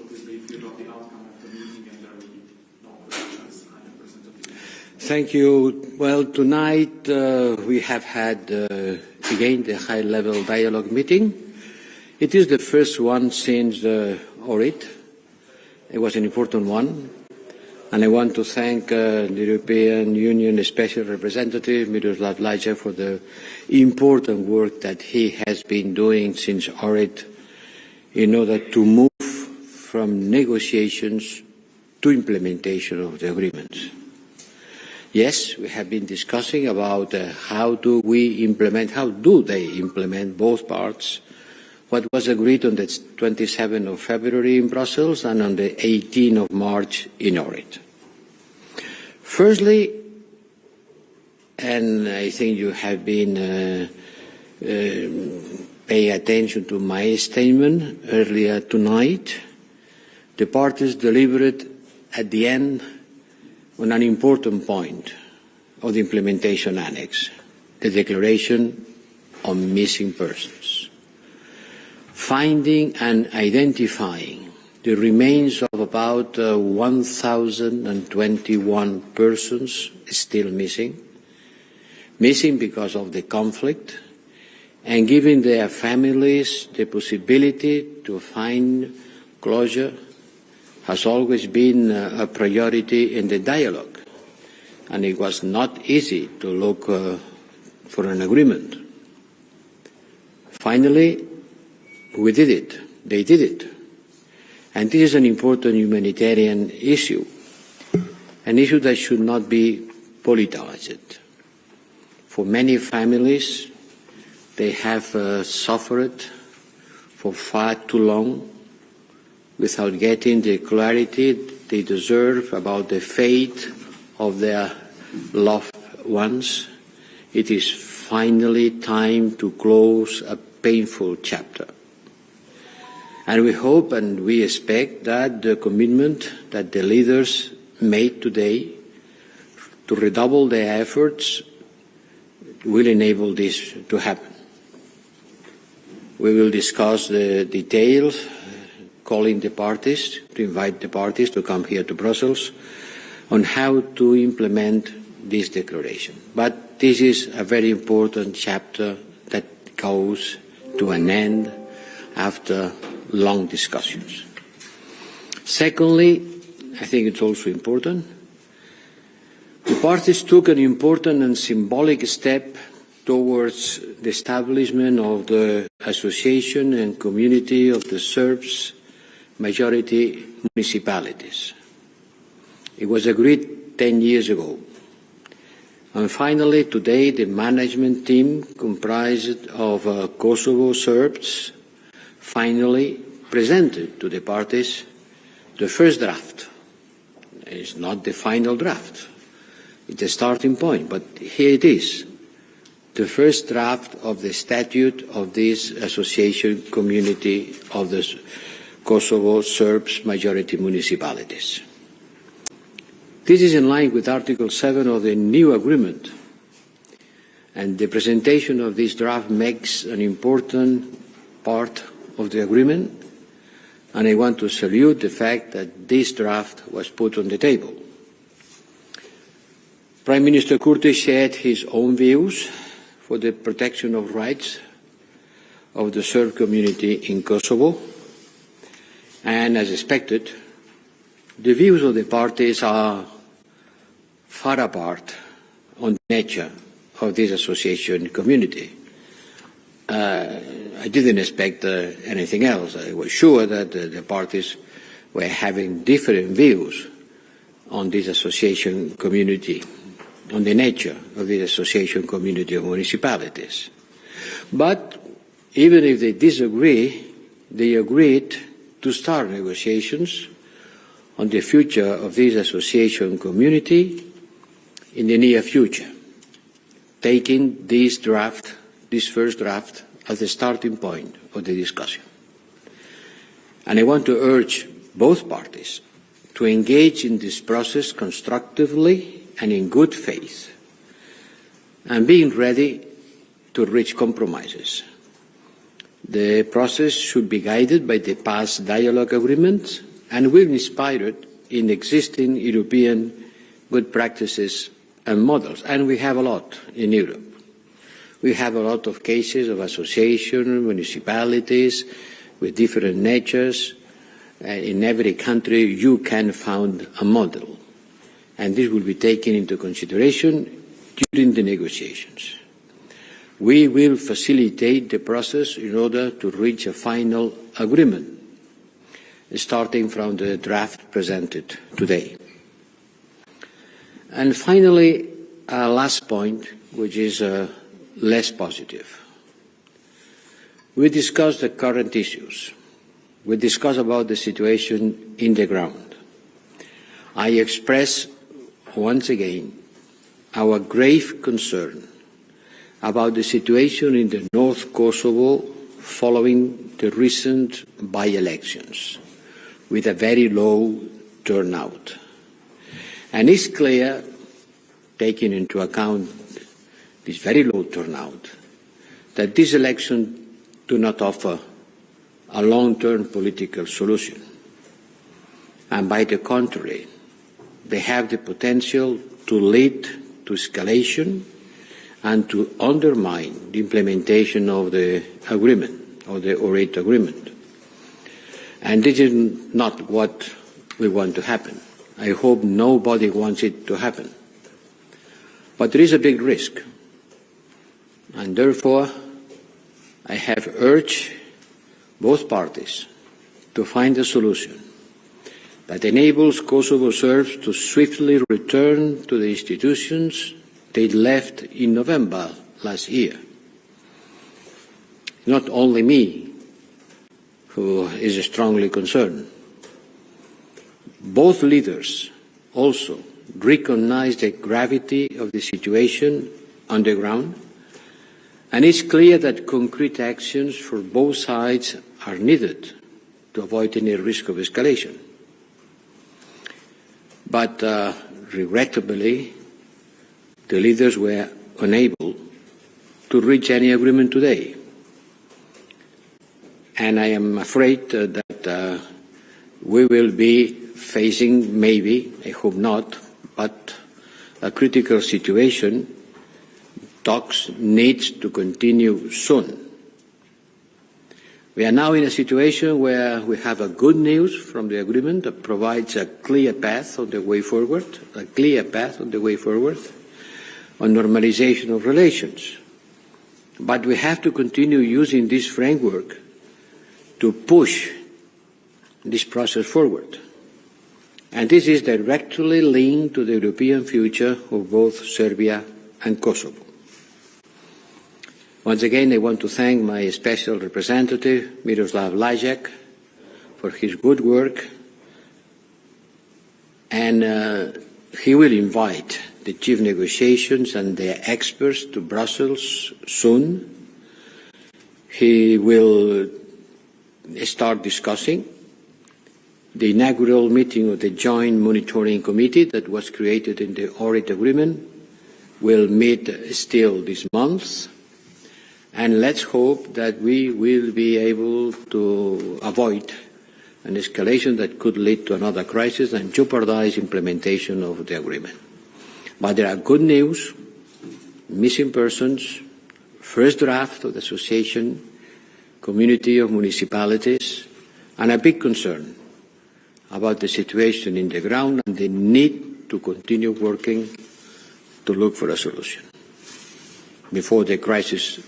relatively briefly about the outcome of the meeting and there will be no questions. I am representative. Thank you. Well, tonight we have had again the high-level dialogue meeting. It is the first one since the audit. It was an important one. And I want to thank the European Union Special Representative, Miroslav Lajme, for the important work that he has been doing since audit in order to move from negotiations to implementation of the agreements. Yes, we have been discussing about how do they implement both parts, what was agreed on the 27th of February in Brussels and on the 18th of March in Ohrid. Firstly, and I think you have been paying attention to my statement earlier tonight, the parties delivered at the end on an important point of the implementation annex, the declaration on missing persons. Finding and identifying the remains of about 1,021 persons still missing because of the conflict, and giving their families the possibility to find closure has always been a priority in the dialogue, and it was not easy to look for an agreement. Finally, we did it. They did it. And this is an important humanitarian issue, an issue that should not be politicized. For many families, they have suffered for far too long without getting the clarity they deserve about the fate of their loved ones. It is finally time to close a painful chapter. And we hope and we expect that the commitment that the leaders made today to redouble their efforts will enable this to happen. We will discuss the details, calling the parties, to invite the parties to come here to Brussels on how to implement this declaration. But this is a very important chapter that goes to an end after long discussions. Secondly, I think it's also important, the parties took an important and symbolic step towards the establishment of the association and community of the Serbs majority municipalities. It was agreed 10 years ago. And finally, today, the management team comprised of Kosovo Serbs finally presented to the parties the first draft. It's not the final draft. It's a starting point, but here it is. The first draft of the statute of this association community of the Kosovo Serbs majority municipalities. This is in line with Article 7 of the new agreement, and the presentation of this draft makes an important part of the agreement, and I want to salute the fact that this draft was put on the table. Prime Minister Kurti shared his own views for the protection of rights of the Serb community in Kosovo, and as expected, the views of the parties are far apart on the nature of this association community. I didn't expect anything else. I was sure that the parties were having different views on this association community, on the nature of this association community of municipalities. But even if they disagree, they agreed to start negotiations on the future of this association community in the near future, taking this draft, this first draft, as the starting point of the discussion. And I want to urge both parties to engage in this process constructively and in good faith, and being ready to reach compromises. The process should be guided by the past dialogue agreements and will be inspired in existing European good practices and models. And we have a lot in Europe. We have a lot of cases of association, municipalities with different natures. In every country you can find a model, and this will be taken into consideration during the negotiations. We will facilitate the process in order to reach a final agreement, starting from the draft presented today. And finally, a last point, which is less positive. We discussed the current issues. We discussed about the situation in the ground. I express once again our grave concern about the situation in the North Kosovo following the recent by-elections, with a very low turnout. And it's clear, taking into account this very low turnout, that these elections do not offer a long-term political solution. And by the contrary, they have the potential to lead to escalation and to undermine the implementation of the agreement, of the Ohrid agreement. And this is not what we want to happen. I hope nobody wants it to happen. But there is a big risk. And therefore, I have urged both parties to find a solution that enables Kosovo Serbs to swiftly return to the institutions they left in November last year. Not only me who is strongly concerned. Both leaders also recognize the gravity of the situation on the ground, and it's clear that concrete actions for both sides are needed to avoid any risk of escalation. But regrettably, the leaders were unable to reach any agreement today. And I am afraid that we will be facing, maybe, I hope not, but a critical situation. Talks need to continue soon. We are now in a situation where we have a good news from the agreement that provides a clear path on the way forward, on normalization of relations. But we have to continue using this framework to push this process forward. And this is directly linked to the European future of both Serbia and Kosovo. Once again, I want to thank my special representative, Miroslav Lajme, for his good work, and he will invite the chief negotiations and their experts to Brussels soon. He will start discussing. The inaugural meeting of the Joint Monitoring Committee that was created in the Ohrid Agreement will meet still this month. And let's hope that we will be able to avoid an escalation that could lead to another crisis and jeopardize implementation of the agreement. But there are good news, missing persons, first draft of the association, community of municipalities, and a big concern about the situation in the ground and the need to continue working to look for a solution before the crisis